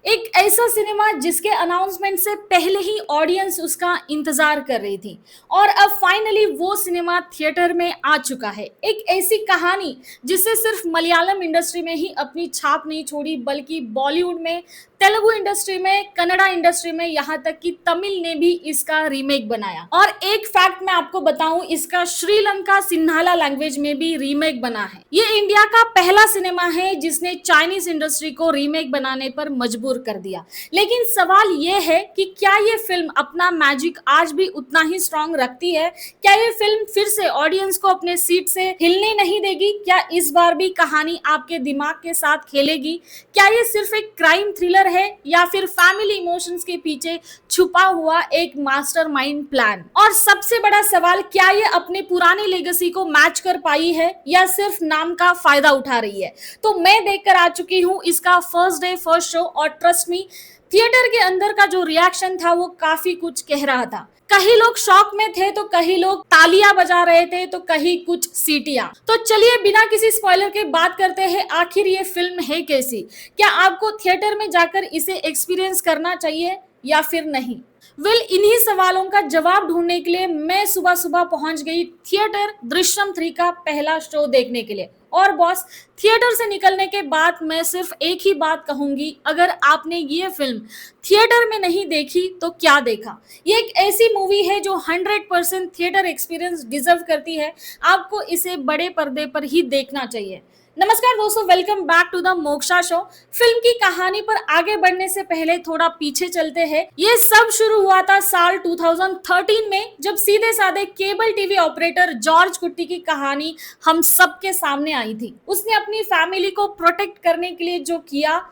एक ऐसा सिनेमा जिसके अनाउंसमेंट से पहले ही ऑडियंस उसका इंतजार कर रही थी और अब फाइनली वो सिनेमा थिएटर में आ चुका है। एक ऐसी कहानी जिससे सिर्फ मलयालम इंडस्ट्री में ही अपनी छाप नहीं छोड़ी, बल्कि बॉलीवुड में, तेलुगु इंडस्ट्री में, कन्नड़ा इंडस्ट्री में, यहाँ तक कि तमिल ने भी इसका रीमेक बनाया। और एक फैक्ट मैं आपको बताऊं, इसका श्रीलंका सिन्हाला लैंग्वेज में भी रीमेक बना है। ये इंडिया का पहला सिनेमा है जिसने चाइनीज इंडस्ट्री को रीमेक बनाने पर मजबूर कर दिया। लेकिन सवाल ये है कि क्या ये फिल्म अपना मैजिक आज भी उतना ही स्ट्रांग रखती है? क्या ये फिल्म फिर से ऑडियंस को अपने सीट से हिलने नहीं देगी? क्या इस बार भी कहानी आपके दिमाग के साथ खेलेगी? क्या ये सिर्फ एक क्राइम थ्रिलर है या फिर फैमिली इमोशंस के पीछे छुपा हुआ एक मास्टरमाइंड प्लान? और सबसे बड़ा सवाल, क्या ये अपने पुरानी लेगेसी को मैच कर पाई है या सिर्फ नाम का फायदा उठा रही है? तो मैं देखकर आ चुकी हूं इसका फर्स्ट डे फर्स्ट शो और ट्रस्ट मी, थिएटर के अंदर का जो रिएक्शन था वो काफी कुछ कह रहा था। कहीं लोग शॉक में थे तो कहीं लोग तालियां बजा रहे थे तो कहीं कुछ सीटियां। तो चलिए बिना किसी स्पॉइलर के बात करते हैं, आखिर ये फिल्म है कैसी? क्या आपको थिएटर में जाकर इसे एक्सपीरियंस करना चाहिए या फिर नहीं? इन्हीं सवालों का जवाब ढूंढने के लिए मैं सुबह सुबह पहुंच गई थिएटर दृश्यम 3 का पहला शो देखने के लिए। और बॉस, थिएटर से निकलने के बाद मैं सिर्फ एक ही बात कहूंगी, अगर आपने ये फिल्म थिएटर में नहीं देखी तो क्या देखा? ये एक ऐसी मूवी है जो 100% थिएटर एक्सपीरियंस डिजर्व करती है। आपको इसे बड़े पर्दे पर ही देखना चाहिए। नमस्कार दोस्तों, welcome back to the Moksha show. Film की कहानी पर आगे बढ़ने से पहले थोड़ा पीछे चलते हैं। ये सब शुरू हुआ था साल 2013 में, जब सीधे साधे केबल टीवी ऑपरेटर जॉर्ज कुट्टी की कहानी हम सबके सामने आई थी। उसने अपनी फैमिली को प्रोटेक्ट करने के लिए जो किया,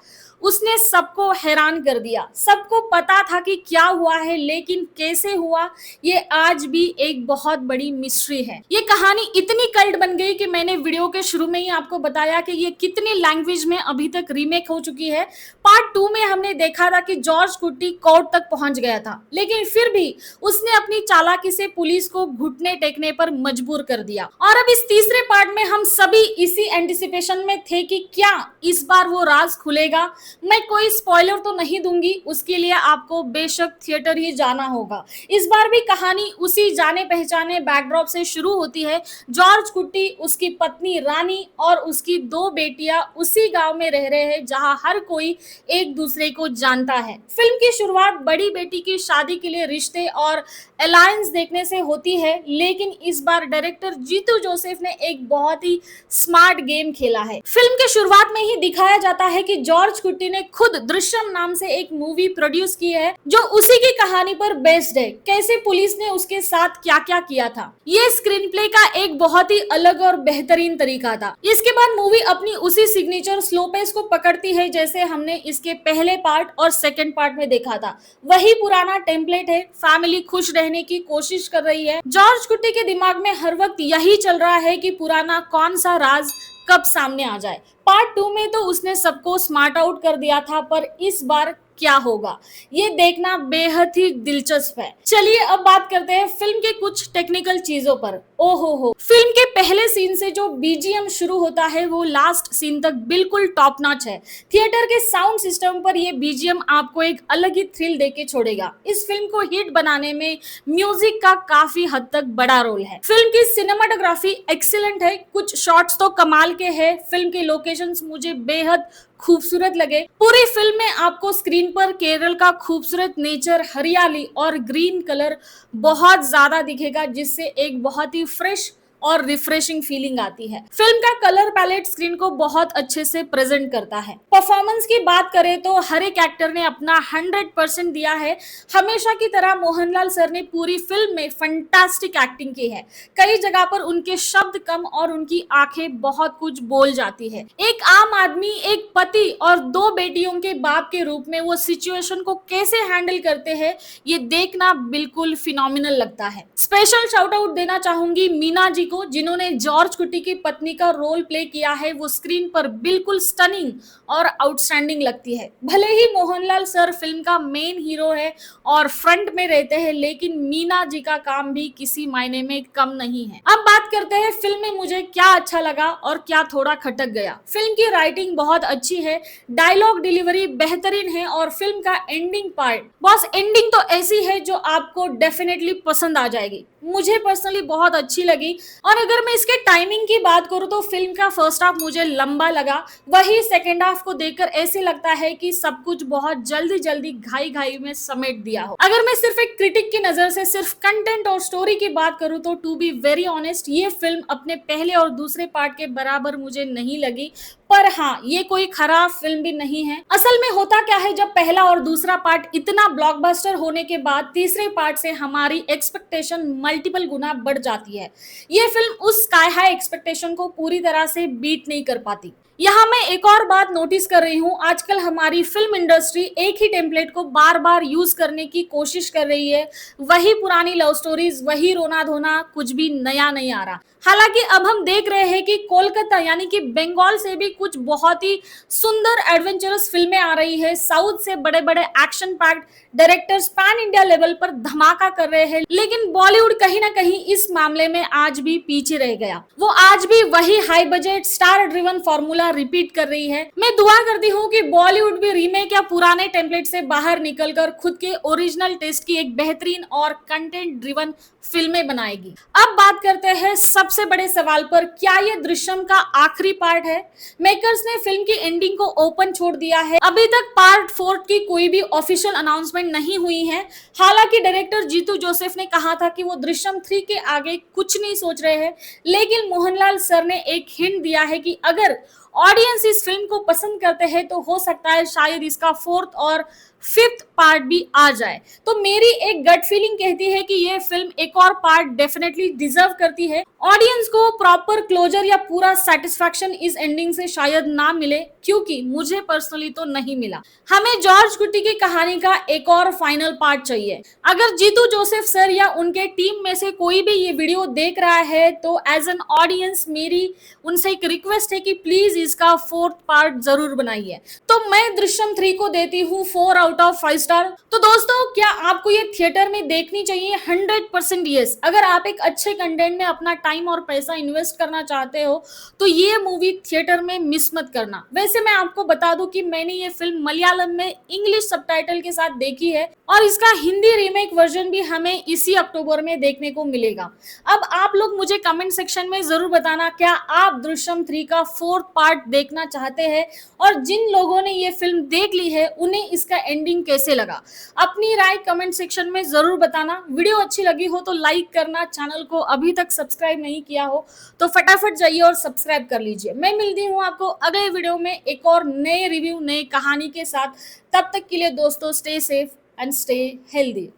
उसने सबको हैरान कर दिया। सबको पता था कि क्या हुआ है, लेकिन कैसे हुआ ये आज भी एक बहुत बड़ी मिस्ट्री है। ये कहानी इतनी कल्ट बन गई कि मैंने वीडियो के शुरू में ही आपको बताया कि ये कितनी लैंग्वेज में अभी तक रीमेक हो चुकी है। पार्ट 2 में हमने देखा था कि जॉर्ज कुट्टी कोर्ट तक पहुंच गया था, लेकिन फिर भी उसने अपनी चालाकी से पुलिस को घुटने टेकने पर मजबूर कर दिया। और अब इस तीसरे पार्ट में हम सभी इसी एंटिसिपेशन में थे कि क्या इस बार वो राज खुलेगा। मैं कोई स्पॉइलर तो नहीं दूंगी, उसके लिए आपको बेशक थिएटर ही जाना होगा। इस बार भी कहानी उसी जाने पहचाने बैकड्रॉप से शुरू होती है। जॉर्ज कुट्टी, उसकी पत्नी रानी और उसकी 2 बेटियां उसी गांव में रह रहे हैं जहां हर कोई एक दूसरे को जानता है। फिल्म की शुरुआत बड़ी बेटी की शादी के लिए रिश्ते और अलायंस देखने से होती है, लेकिन इस बार डायरेक्टर जीतू जोसेफ ने एक बहुत ही स्मार्ट गेम खेला है। फिल्म के शुरुआत में ही दिखाया जाता है कि जॉर्ज कुट्टी ने खुद दृश्यम नाम से एक मूवी प्रोड्यूस की है जो उसी की कहानी पर बेस्ड है। कैसे पुलिस ने उसके साथ क्या क्या किया था, ये स्क्रीन प्ले का एक बहुत ही अलग और बेहतरीन तरीका था। इसके बाद मूवी अपनी उसी सिग्नेचर स्लो पेस को पकड़ती है जैसे हमने इसके पहले पार्ट और सेकंड पार्ट में देखा था। वही पुराना टेम्पलेट है, फैमिली खुश रहने की कोशिश कर रही है। जॉर्ज कुट्टी के दिमाग में हर वक्त यही चल रहा है कि पुराना कौन सा राज कब सामने आ जाए। पार्ट 2 में तो उसने सबको स्मार्ट आउट कर दिया था, पर इस बार क्या होगा ये देखना बेहद ही दिलचस्प है। चलिए अब बात करते हैं फिल्म के कुछ टेक्निकल चीजों पर। ओहो हो, फिल्म के पहले सीन से जो बीजीएम शुरू होता है वो लास्ट सीन तक बिल्कुल टॉप नॉच है। थिएटर के साउंड सिस्टम पर ये बीजीएम आपको एक अलग ही थ्रिल देके छोड़ेगा। इस फिल्म को हिट बनाने में म्यूजिक का काफी हद तक बड़ा रोल है। फिल्म की सिनेमाटोग्राफी एक्सीलेंट है, कुछ शॉट्स तो कमाल के हैं। फिल्म के लोकेशंस मुझे बेहद खूबसूरत लगे। पूरी फिल्म में आपको स्क्रीन पर केरल का खूबसूरत नेचर, हरियाली और ग्रीन कलर बहुत ज्यादा दिखेगा, जिससे एक बहुत ही फ्रेश और रिफ्रेशिंग फीलिंग आती है। फिल्म का कलर पैलेट स्क्रीन को बहुत अच्छे से प्रेजेंट करता है। परफॉर्मेंस की बात करें तो हर एक एक्टर ने अपना 100% दिया है। हमेशा की तरह मोहनलाल सर ने पूरी फिल्म में फंटास्टिक एक्टिंग की है। कई जगह पर उनके शब्द कम और उनकी आंखें बहुत कुछ बोल जाती है। एक आम आदमी, एक पति और 2 बेटियों के बाप के रूप में वो सिचुएशन को कैसे हैंडल करते हैं, ये देखना बिल्कुल फिनोमिनल लगता है। स्पेशल शाउट आउट देना चाहूंगी मीना जी को, जिन्होंने जॉर्ज कुटी की पत्नी का रोल प्ले किया है, वो स्क्रीन पर बिल्कुल स्टनिंग और आउटस्टैंडिंग लगती है। भले ही मोहनलाल सर फिल्म का मेन हीरो है और फ्रंट में रहते हैं, लेकिन मीना जी का काम भी किसी मायने में कम नहीं है। अब बात करते हैं फिल्म में मुझे क्या अच्छा लगा और क्या थोड़ा खटक गया। फिल्म की राइटिंग बहुत अच्छी है, डायलॉग डिलीवरी बेहतरीन है और फिल्म का एंडिंग पार्ट, बॉस एंडिंग तो ऐसी है जो आपको डेफिनेटली पसंद आ जाएगी। मुझे पर्सनली बहुत अच्छी लगी। और अगर मैं इसके टाइमिंग की बात करूं तो फिल्म का फर्स्ट हाफ मुझे लंबा लगा, वही सेकेंड हाफ को देखकर ऐसे लगता है कि सब कुछ बहुत जल्दी जल्दी घाई घाई में समेट दिया हो। अगर मैं सिर्फ एक क्रिटिक की नजर से सिर्फ कंटेंट और स्टोरी की बात करूं तो टू बी वेरी ऑनेस्ट, ये फिल्म अपने पहले और दूसरे पार्ट के बराबर मुझे नहीं लगी। पर हाँ, ये कोई खराब फिल्म भी नहीं है। असल में होता क्या है, जब पहला और दूसरा पार्ट इतना ब्लॉकबस्टर होने के बाद तीसरे पार्ट से हमारी एक्सपेक्टेशन मल्टीपल गुना बढ़ जाती है। ये फिल्म उस स्काई हाई एक्सपेक्टेशन को पूरी तरह से बीट नहीं कर पाती। यहाँ मैं एक और बात नोटिस कर रही हूँ, आजकल हमारी फिल्म इंडस्ट्री एक ही टेम्पलेट को बार बार यूज करने की कोशिश कर रही है। वही पुरानी लव स्टोरीज, वही रोना धोना, कुछ भी नया नहीं आ रहा। हालांकि अब हम देख रहे हैं कि कोलकाता यानी कि बंगाल से भी कुछ बहुत ही सुंदर एडवेंचरस फिल्में आ रही है। साउथ से बड़े बड़े action packed directors pan India level पर धमाका कर रहे हैं, लेकिन बॉलीवुड कहीं ना कहीं इस मामले में आज भी पीछे रह गया। वो आज भी वही high budget star driven formula repeat कर रही है। मैं दुआ करती हूँ कि बॉलीवुड भी रीमेक या पुराने टेम्पलेट से बाहर निकलकर खुद के ओरिजिनल टेस्ट की एक बेहतरीन और कंटेंट ड्रिवन फिल्में बनाएगी। अब बात करते हैं सबसे बड़े सवाल पर, क्या ये दृश्यम का आखिरी पार्ट है? मेकर्स ने फिल्म की एंडिंग को ओपन छोड़ दिया है। अभी तक पार्ट 4 की कोई भी ऑफिशियल अनाउंसमेंट नहीं हुई है। हालांकि डायरेक्टर जीतू जोसेफ ने कहा था कि वो दृश्यम 3 के आगे कुछ नहीं सोच रहे हैं, लेकिन मोहनलाल सर ने एक हिंट दिया है कि अगर ऑडियंस इस फिल्म को पसंद करते हैं तो हो सकता है शायद इसका 4th और 5th पार्ट भी आ जाए। तो मेरी एक गट फीलिंग कहती है कि ये फिल्म एक और पार्ट डेफिनेटली डिजर्व करती है। ऑडियंस को प्रॉपर क्लोजर या पूरा सेटिस्फैक्शन इस एंडिंग से शायद ना मिले, क्योंकि मुझे पर्सनली तो नहीं मिला। हमें जॉर्ज कुटी की कहानी का एक और फाइनल पार्ट चाहिए। अगर जीतू जोसेफ सर या उनके टीम में से कोई भी ये वीडियो देख रहा है तो एज एन ऑडियंस मेरी उनसे एक रिक्वेस्ट है कि प्लीज इसका 4th पार्ट जरूर बनाइए। तो मैं दृश्यम 3 को देती हूँ 4 आउट ऑफ 5 स्टार। तो दोस्तों, क्या आपको ये थिएटर में देखनी चाहिए? 100% यस। अगर आप एक अच्छे कंटेंट में अपना टाइम और पैसा इन्वेस्ट करना चाहते हो तो ये मूवी थिएटर में मिस मत करना। वैसे मैं आपको बता दूं कि मैंने ये फिल्म मलयालम में इंग्लिश सबटाइटल के साथ देखी है और इसका हिंदी रीमेक वर्जन भी हमें इसी अक्टूबर में देखने को मिलेगा। अब आप लोग मुझे कमेंट सेक्शन में जरूर बताना, क्या आप दृश्यम 3 का 4th पार्ट देखना चाहते हैं? और जिन लोगों ने ये फिल्म देख ली है उन्हें इसका एंडिंग कैसे लगा? अपनी राय कमेंट सेक्शन में जरूर बताना। वीडियो अच्छी लगी हो तो लाइक करना, चैनल को अभी तक सब्सक्राइब नहीं किया हो तो फटाफट जाइए और सब्सक्राइब कर लीजिए। मैं मिलती हूँ आपको अगले वीडियो में एक और नए रिव्यू, नए कहानी के साथ। तब तक के लिए दोस्तों, stay safe and stay healthy.